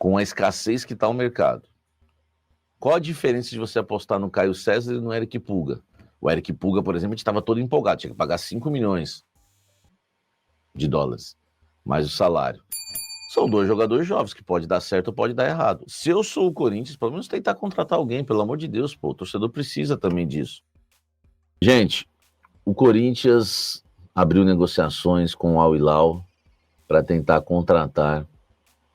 com a escassez que está o mercado. Qual a diferença de você apostar no Caio César e no Eric Pulga? O Eric Pulga, por exemplo, estava todo empolgado, tinha que pagar 5 milhões de dólares, mais o salário. São dois jogadores jovens, que pode dar certo ou pode dar errado. Se eu sou o Corinthians, pelo menos tentar contratar alguém, pelo amor de Deus, pô, o torcedor precisa também disso. Gente, o Corinthians abriu negociações com o Al Hilal para tentar contratar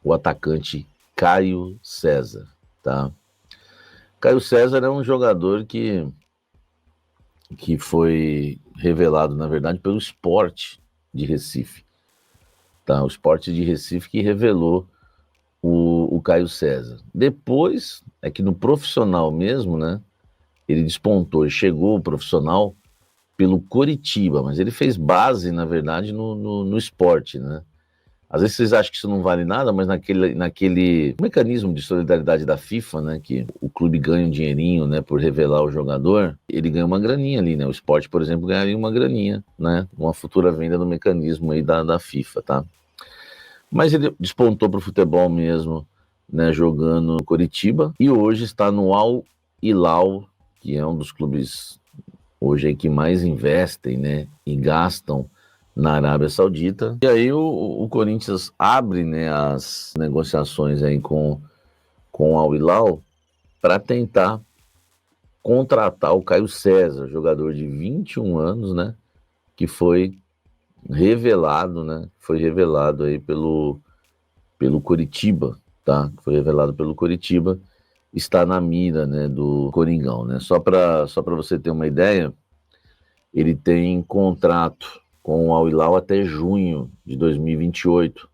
o atacante Caio César, tá? Caio César é um jogador que foi revelado, na verdade, pelo Sport de Recife. Tá? O Sport de Recife que revelou o Caio César. Depois, é que no profissional mesmo, né? Ele despontou, ele chegou o profissional pelo Coritiba, mas ele fez base, na verdade, no Sport, né? Às vezes vocês acham que isso não vale nada, mas naquele mecanismo de solidariedade da FIFA, né, que o clube ganha um dinheirinho, né, por revelar o jogador, ele ganha uma graninha ali, né? O Sport, por exemplo, ganharia uma graninha, né? Uma futura venda no mecanismo aí da FIFA, tá? Mas ele despontou para o futebol mesmo, né, jogando no Coritiba, e hoje está no Al Hilal, que é um dos clubes hoje aí que mais investem, né, e gastam na Arábia Saudita. E aí o Corinthians abre, né, as negociações aí com o Al Hilal para tentar contratar o Caio César, jogador de 21 anos, né, que foi revelado, né, aí pelo Coritiba, tá? Foi revelado pelo Coritiba, está na mira, né, do Coringão, né? Só para você ter uma ideia, ele tem contrato com o Al Hilal até junho de 2028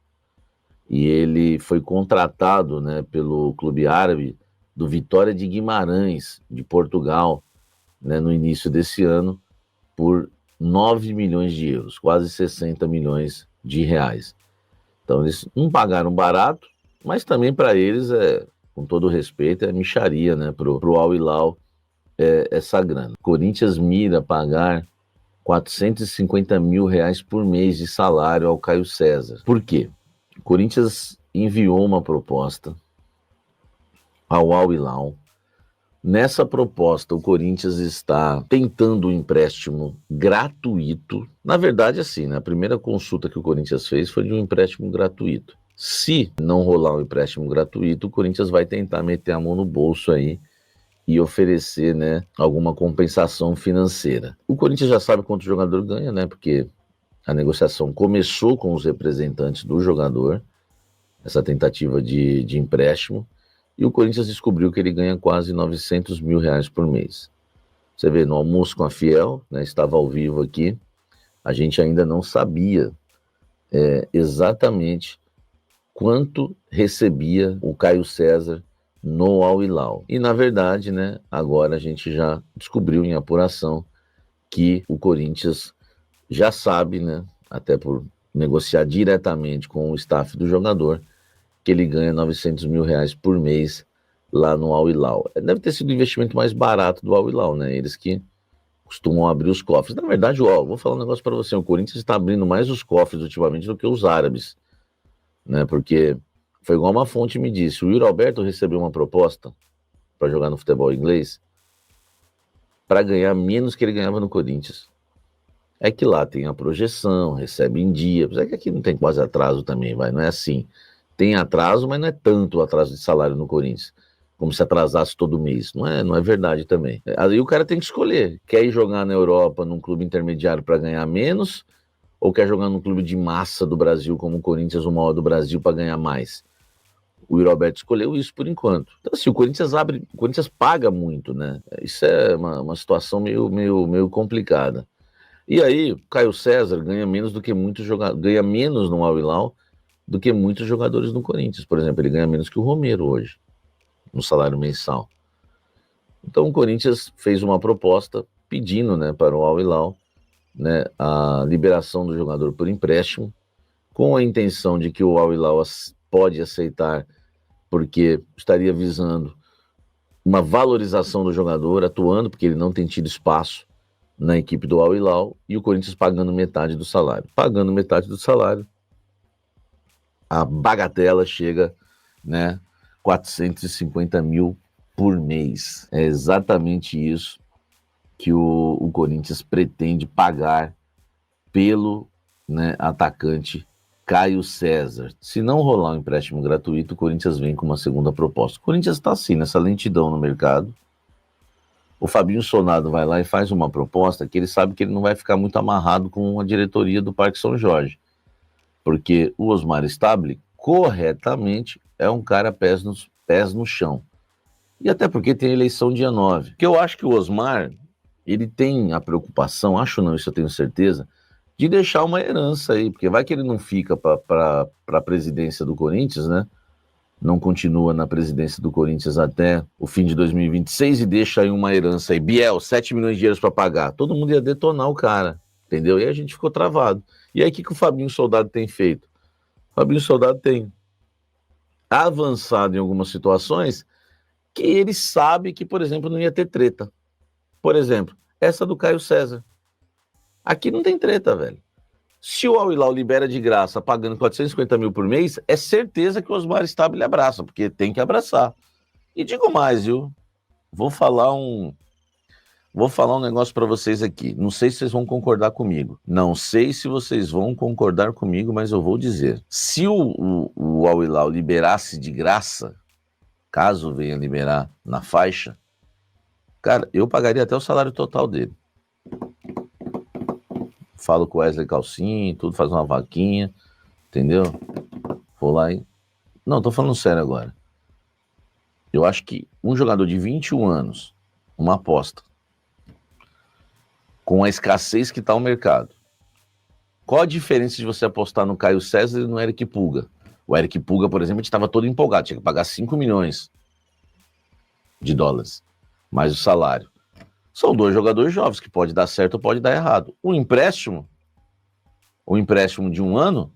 e ele foi contratado, né, pelo clube árabe do Vitória de Guimarães, de Portugal, né, no início desse ano, por 9 milhões de euros, quase 60 milhões de reais. Então eles não pagaram barato, mas também para eles, com todo respeito, é mixaria, né, pro Al Hilal essa grana. O Corinthians mira pagar 450 mil reais por mês de salário ao Caio César. Por quê? O Corinthians enviou uma proposta ao Al Hilal. Nessa proposta, o Corinthians está tentando um empréstimo gratuito. Na verdade, assim, né, a primeira consulta que o Corinthians fez foi de um empréstimo gratuito. Se não rolar um empréstimo gratuito, o Corinthians vai tentar meter a mão no bolso aí e oferecer, né, alguma compensação financeira. O Corinthians já sabe quanto o jogador ganha, né, porque a negociação começou com os representantes do jogador, essa tentativa de empréstimo, e o Corinthians descobriu que ele ganha quase 900 mil reais por mês. Você vê, no Almoço com a Fiel, né, estava ao vivo aqui, a gente ainda não sabia exatamente quanto recebia o Caio César no Al Hilal. E, na verdade, né, agora a gente já descobriu em apuração que o Corinthians já sabe, né, até por negociar diretamente com o staff do jogador, que ele ganha 900 mil reais por mês lá no Al Hilal. Deve ter sido o investimento mais barato do Al Hilal, né? Eles que costumam abrir os cofres. Na verdade, vou falar um negócio para você, o Corinthians está abrindo mais os cofres ultimamente do que os árabes, né? Porque foi igual uma fonte me disse, o Yuri Alberto recebeu uma proposta para jogar no futebol inglês para ganhar menos que ele ganhava no Corinthians. É que lá tem a projeção, recebe em dia, é que aqui não tem quase atraso também, não é assim. Tem atraso, mas não é tanto o atraso de salário no Corinthians, como se atrasasse todo mês. Não é verdade também. Aí o cara tem que escolher, quer ir jogar na Europa num clube intermediário para ganhar menos, ou quer jogar num clube de massa do Brasil, como o Corinthians, o maior do Brasil, para ganhar mais. O Yuri Alberto escolheu isso por enquanto. Então, assim, o Corinthians paga muito, né? Isso é uma situação meio complicada. E aí, o Caio César ganha menos do que muitos jogadores, ganha menos no Al Hilal do que muitos jogadores no Corinthians. Por exemplo, ele ganha menos que o Romero hoje, no salário mensal. Então, o Corinthians fez uma proposta pedindo, né, para o Al Hilal, né, a liberação do jogador por empréstimo, com a intenção de que o Al Hilal pode aceitar, porque estaria visando uma valorização do jogador, atuando, porque ele não tem tido espaço na equipe do Al Hilal, e o Corinthians pagando metade do salário. Pagando metade do salário, a bagatela chega né? 450 mil por mês. É exatamente isso que o Corinthians pretende pagar pelo, né, atacante Caio César. Se não rolar um empréstimo gratuito, o Corinthians vem com uma segunda proposta. O Corinthians está assim, nessa lentidão no mercado. O Fabinho Sonado vai lá e faz uma proposta que ele sabe que ele não vai ficar muito amarrado com a diretoria do Parque São Jorge. Porque o Osmar Stabile, corretamente, é um cara pés no chão. E até porque tem eleição dia 9. Porque eu acho que o Osmar, ele tem a preocupação, acho não, isso eu tenho certeza, de deixar uma herança aí, porque vai que ele não fica para a presidência do Corinthians, né? Não continua na presidência do Corinthians até o fim de 2026 e deixa aí uma herança aí. Biel, 7 milhões de euros para pagar. Todo mundo ia detonar o cara, entendeu? E aí a gente ficou travado. E aí o que o Fabinho Soldado tem feito? O Fabinho Soldado tem avançado em algumas situações que ele sabe que, por exemplo, não ia ter treta. Por exemplo, essa do Caio César. Aqui não tem treta, velho. Se o Al Hilal libera de graça pagando 450 mil por mês, é certeza que o Osmar Stabile abraça, porque tem que abraçar. E digo mais, viu? Vou falar um negócio para vocês aqui. Não sei se vocês vão concordar comigo. Não sei se vocês vão concordar comigo, mas eu vou dizer. Se o Al Hilal liberasse de graça, caso venha liberar na faixa, cara, eu pagaria até o salário total dele. Falo com o Wesley Calcinho, tudo, faz uma vaquinha, entendeu? Vou lá e... Não, tô falando sério agora. Eu acho que um jogador de 21 anos, uma aposta, com a escassez que tá o mercado, qual a diferença de você apostar no Caio César e no Eric Pulga? O Eric Pulga, por exemplo, a gente estava todo empolgado, tinha que pagar 5 milhões de dólares, mais o salário. São dois jogadores jovens, que pode dar certo ou pode dar errado. O empréstimo de um ano,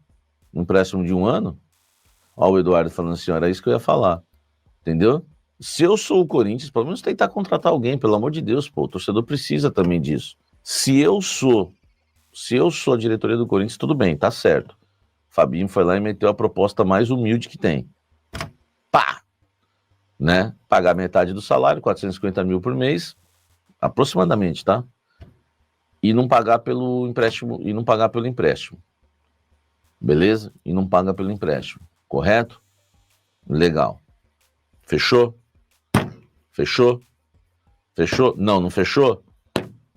ó o Eduardo falando assim, era isso que eu ia falar, entendeu? Se eu sou o Corinthians, pelo menos tentar contratar alguém, pelo amor de Deus, pô, o torcedor precisa também disso. Se eu sou a diretoria do Corinthians, tudo bem, tá certo. Fabinho foi lá e meteu a proposta mais humilde que tem. Pá! Né? Pagar metade do salário, 450 mil por mês, aproximadamente, tá? E não pagar pelo empréstimo, beleza? E não paga pelo empréstimo, correto? Legal. Fechou? Fechou? Fechou? Não fechou?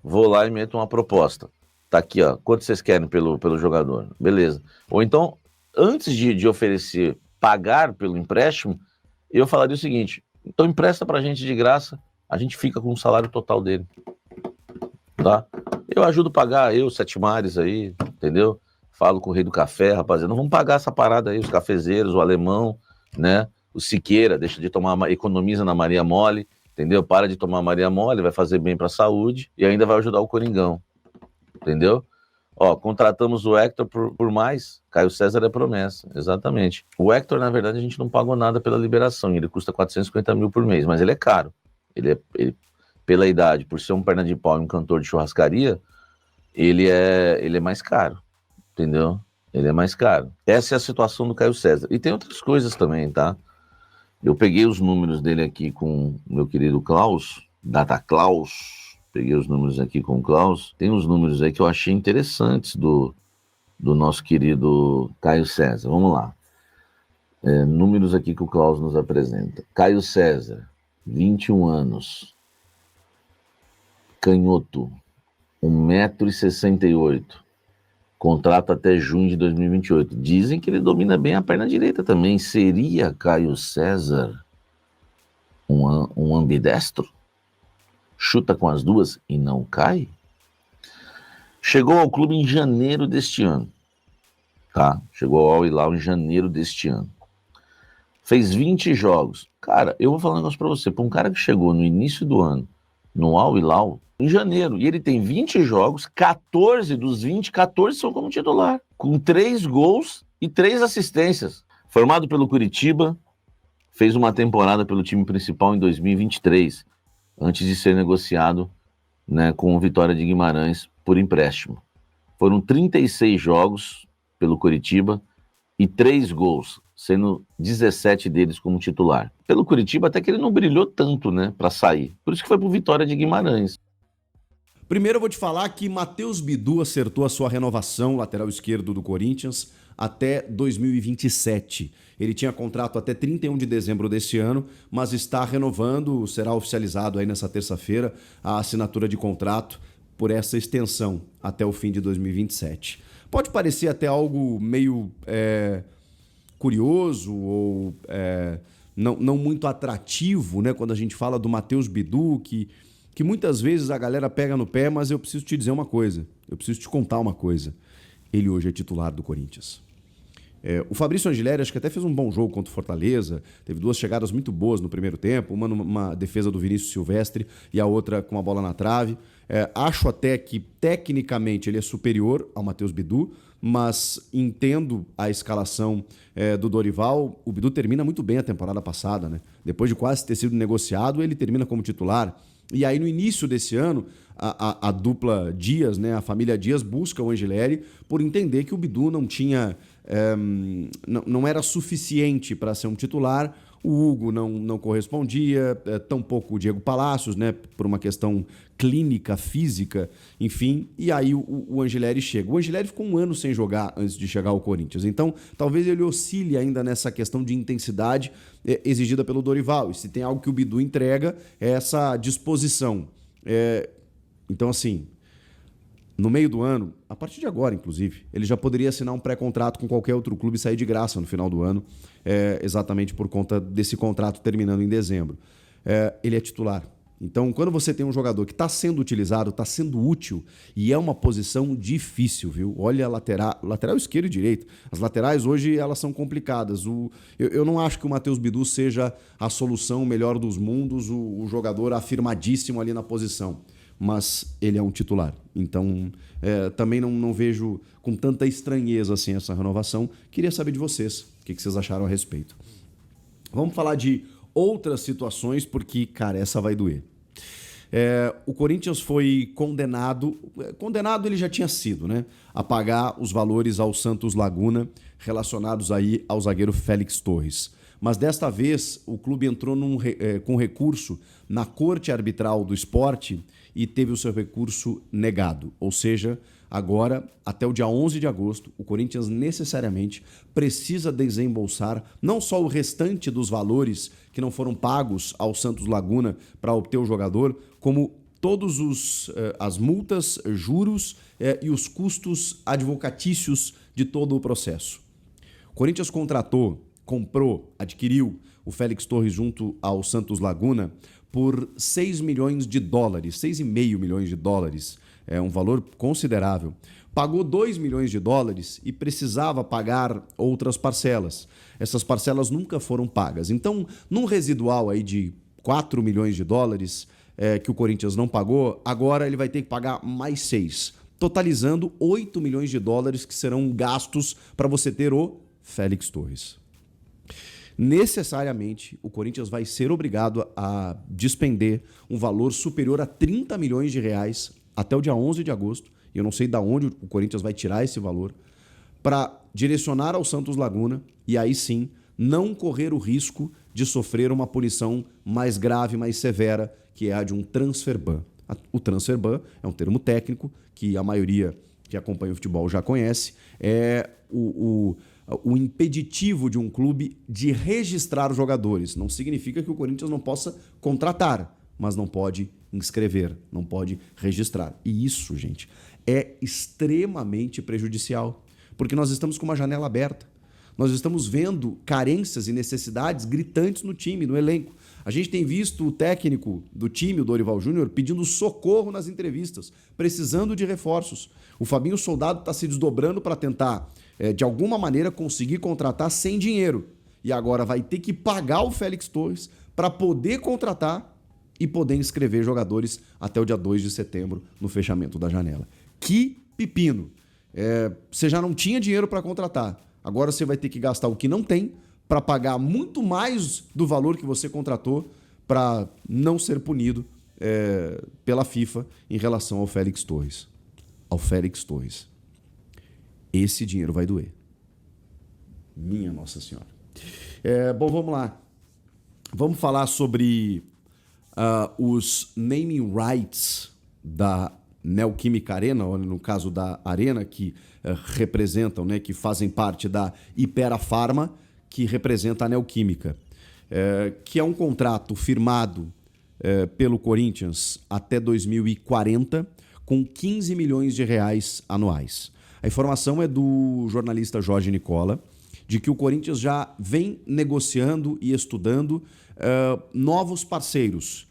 Vou lá e meto uma proposta. Tá aqui, ó. Quanto vocês querem pelo jogador? Beleza. Ou então, antes de oferecer pagar pelo empréstimo, eu falaria o seguinte: então empresta pra gente de graça, a gente fica com o salário total dele. Tá? Eu ajudo a pagar, Sete Mares aí, entendeu? Falo com o Rei do Café, rapaziada. Não vamos pagar essa parada aí, os cafezeiros, o alemão, né? O Siqueira, deixa de tomar, economiza na Maria Mole, entendeu? Para de tomar Maria Mole, vai fazer bem pra saúde e ainda vai ajudar o Coringão, entendeu? Ó, contratamos o Hector por mais, Caio César é promessa, exatamente. O Hector, na verdade, a gente não pagou nada pela liberação, ele custa 450 mil por mês, mas ele é caro. Ele pela idade, por ser um perna de pau e um cantor de churrascaria, ele é mais caro, entendeu? Ele é mais caro. Essa é a situação do Caio César. E tem outras coisas também, tá? Eu peguei os números dele aqui com o meu querido Klaus, Data Klaus. Peguei os números aqui com o Klaus. Tem uns números aí que eu achei interessantes do nosso querido Caio César. Vamos lá. Números aqui que o Klaus nos apresenta. Caio César, 21 anos. Canhoto, 1,68 m. Contrato até junho de 2028. Dizem que ele domina bem a perna direita também. Seria Caio César um ambidestro? Chuta com as duas e não cai? Chegou ao clube em janeiro deste ano. Tá? Chegou ao Al Hilal em janeiro deste ano. Fez 20 jogos. Cara, eu vou falar um negócio pra você. Para um cara que chegou no início do ano no Al Hilal, em janeiro, e ele tem 20 jogos, 14 dos 20, 14 são como titular, com 3 gols e 3 assistências. Formado pelo Curitiba, fez uma temporada pelo time principal em 2023, antes de ser negociado, né, com o Vitória de Guimarães por empréstimo. Foram 36 jogos pelo Curitiba e 3 gols. sendo 17 deles como titular. Pelo Curitiba, até que ele não brilhou tanto, né, para sair. Por isso que foi pro Vitória de Guimarães. Primeiro eu vou te falar que Matheus Bidu acertou a sua renovação, lateral esquerdo do Corinthians, até 2027. Ele tinha contrato até 31 de dezembro desse ano, mas está renovando, será oficializado aí nessa terça-feira a assinatura de contrato por essa extensão até o fim de 2027. Pode parecer até algo meio curioso ou não muito atrativo, né, quando a gente fala do Matheus Bidu, que muitas vezes a galera pega no pé, mas eu preciso te dizer uma coisa, eu preciso te contar uma coisa. Ele hoje é titular do Corinthians. O Fabrício Angileri acho que até fez um bom jogo contra o Fortaleza, teve 2 chegadas muito boas no primeiro tempo, uma numa defesa do Vinícius Silvestre e a outra com a bola na trave. Acho até que tecnicamente ele é superior ao Matheus Bidu, mas entendo a escalação do Dorival. O Bidu termina muito bem a temporada passada, né? Depois de quase ter sido negociado, ele termina como titular. E aí, no início desse ano, a dupla Dias, né, a família Dias, busca o Angileri por entender que o Bidu não tinha, não era suficiente para ser um titular. O Hugo não correspondia, tampouco o Diego Palacios, né, por uma questão clínica, física, enfim. E aí o Angileri chega. O Angileri ficou 1 ano sem jogar antes de chegar ao Corinthians. Então, talvez ele oscile ainda nessa questão de intensidade exigida pelo Dorival. E se tem algo que o Bidu entrega, é essa disposição. Então, assim, no meio do ano, a partir de agora, inclusive, ele já poderia assinar um pré-contrato com qualquer outro clube e sair de graça no final do ano, exatamente por conta desse contrato terminando em dezembro. Ele é titular. Então, quando você tem um jogador que está sendo utilizado, está sendo útil, e é uma posição difícil, viu? Olha a lateral esquerdo e direito. As laterais hoje elas são complicadas. Eu não acho que o Matheus Bidu seja a solução melhor dos mundos, o jogador afirmadíssimo ali na posição. Mas ele é um titular. Então, também não vejo com tanta estranheza assim essa renovação. Queria saber de vocês, o que vocês acharam a respeito. Vamos falar de outras situações, porque, cara, essa vai doer. O Corinthians foi condenado ele já tinha sido, né, a pagar os valores ao Santos Laguna relacionados aí ao zagueiro Félix Torres. Mas desta vez o clube entrou com recurso na Corte Arbitral do Esporte e teve o seu recurso negado. Ou seja, agora, até o dia 11 de agosto, o Corinthians necessariamente precisa desembolsar não só o restante dos valores que não foram pagos ao Santos Laguna para obter o jogador, como todos as multas, juros e os custos advocatícios de todo o processo. O Corinthians comprou, adquiriu o Félix Torres junto ao Santos Laguna por 6 milhões de dólares, 6,5 milhões de dólares, é um valor considerável. Pagou 2 milhões de dólares e precisava pagar outras parcelas. Essas parcelas nunca foram pagas. Então, num residual aí de 4 milhões de dólares que o Corinthians não pagou, agora ele vai ter que pagar mais 6, totalizando 8 milhões de dólares que serão gastos para você ter o Félix Torres. Necessariamente, o Corinthians vai ser obrigado a despender um valor superior a 30 milhões de reais até o dia 11 de agosto, e eu não sei de onde o Corinthians vai tirar esse valor, para direcionar ao Santos Laguna e aí sim não correr o risco de sofrer uma punição mais grave, mais severa, que é a de um transfer ban. O transfer ban é um termo técnico que a maioria que acompanha o futebol já conhece, é o impeditivo de um clube de registrar os jogadores. Não significa que o Corinthians não possa contratar, mas não pode inscrever, não pode registrar. E isso, gente, é extremamente prejudicial, porque nós estamos com uma janela aberta. Nós estamos vendo carências e necessidades gritantes no time, no elenco. A gente tem visto o técnico do time, o Dorival Júnior, pedindo socorro nas entrevistas, precisando de reforços. O Fabinho Soldado está se desdobrando para tentar, de alguma maneira, conseguir contratar sem dinheiro. E agora vai ter que pagar o Félix Torres para poder contratar e poder inscrever jogadores até o dia 2 de setembro, no fechamento da janela. Que pepino! Você já não tinha dinheiro para contratar. Agora você vai ter que gastar o que não tem para pagar muito mais do valor que você contratou para não ser punido pela FIFA em relação ao Félix Torres. Ao Félix Torres. Esse dinheiro vai doer. Minha Nossa Senhora. Bom, vamos lá. Vamos falar sobre os naming rights da Neoquímica Arena, ou no caso da Arena, que representam, né, que fazem parte da Hypera Pharma, que representa a Neoquímica, que é um contrato firmado pelo Corinthians até 2040, com 15 milhões de reais anuais. A informação é do jornalista Jorge Nicola, de que o Corinthians já vem negociando e estudando novos parceiros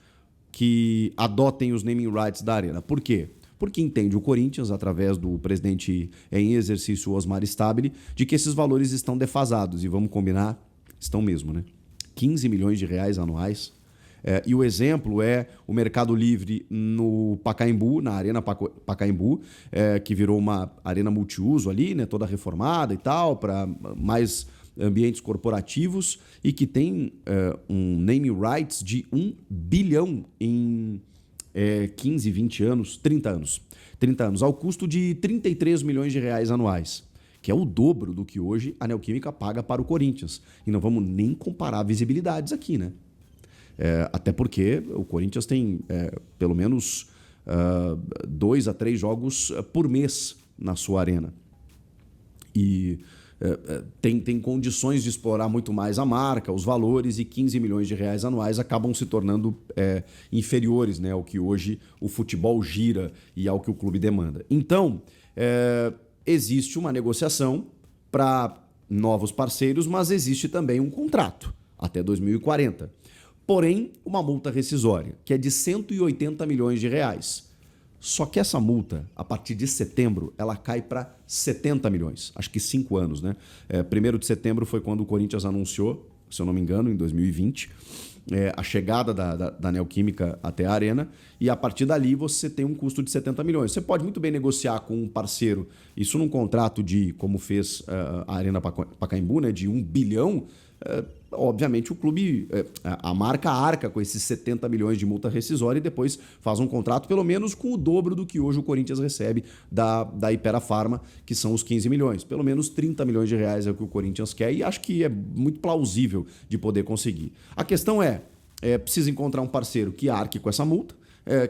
que adotem os naming rights da Arena. Por quê? Porque entende o Corinthians, através do presidente em exercício Osmar Stabile, de que esses valores estão defasados. E vamos combinar, estão mesmo, né? 15 milhões de reais anuais. E o exemplo é o Mercado Livre no Pacaembu, na Arena Pacaembu, que virou uma arena multiuso ali, né, toda reformada e tal, para mais ambientes corporativos, e que tem um naming rights de 1 bilhão em 15, 20 anos, 30 anos. 30 anos, ao custo de 33 milhões de reais anuais, que é o dobro do que hoje a Neoquímica paga para o Corinthians. E não vamos nem comparar visibilidades aqui, né? Até porque o Corinthians tem pelo menos 2 a 3 jogos por mês na sua arena. E tem condições de explorar muito mais a marca, os valores, e 15 milhões de reais anuais acabam se tornando inferiores, né, ao que hoje o futebol gira e ao que o clube demanda. Então, existe uma negociação para novos parceiros, mas existe também um contrato até 2040. Porém, uma multa rescisória, que é de 180 milhões de reais. Só que essa multa, a partir de setembro, ela cai para 70 milhões. Acho que 5 anos, né? 1º de setembro foi quando o Corinthians anunciou, se eu não me engano, em 2020, a chegada da Neoquímica até a Arena, e a partir dali você tem um custo de 70 milhões. Você pode muito bem negociar com um parceiro, isso num contrato de, como fez a Arena Pacaembu, né, de 1 bilhão, obviamente o clube, a marca arca com esses 70 milhões de multa rescisória e depois faz um contrato pelo menos com o dobro do que hoje o Corinthians recebe da Hypera Pharma, que são os 15 milhões. Pelo menos 30 milhões de reais é o que o Corinthians quer, e acho que é muito plausível de poder conseguir. A questão precisa encontrar um parceiro que arque com essa multa,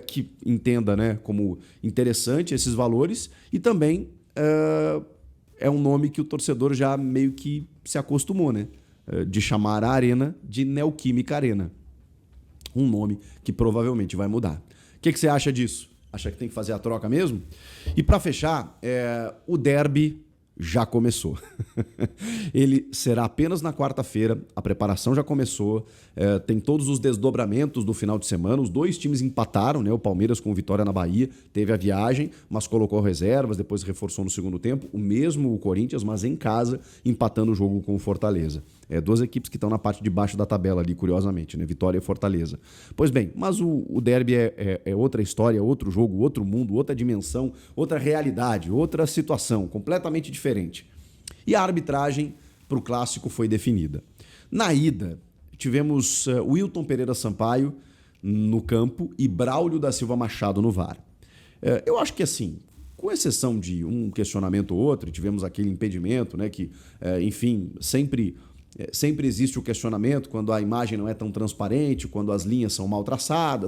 que entenda, né, como interessante esses valores, e também é um nome que o torcedor já meio que se acostumou, né? De chamar a Arena de Neoquímica Arena. Um nome que provavelmente vai mudar. O que você acha disso? Acha que tem que fazer a troca mesmo? E para fechar, o derby já começou. Ele será apenas na quarta-feira, a preparação já começou, tem todos os desdobramentos do final de semana, os 2 times empataram, né? O Palmeiras com vitória na Bahia, teve a viagem, mas colocou reservas, depois reforçou no segundo tempo, o mesmo o Corinthians, mas em casa, empatando o jogo com o Fortaleza. 2 equipes que estão na parte de baixo da tabela ali, curiosamente, né? Vitória e Fortaleza. Pois bem, mas o derby é outra história, outro jogo, outro mundo, outra dimensão, outra realidade, outra situação, completamente diferente. E a arbitragem para o clássico foi definida. Na ida, tivemos Wilton Pereira Sampaio no campo e Braulio da Silva Machado no VAR. Eu acho que assim, com exceção de um questionamento ou outro, tivemos aquele impedimento, né, que, enfim, sempre existe o questionamento quando a imagem não é tão transparente, quando as linhas são mal traçadas.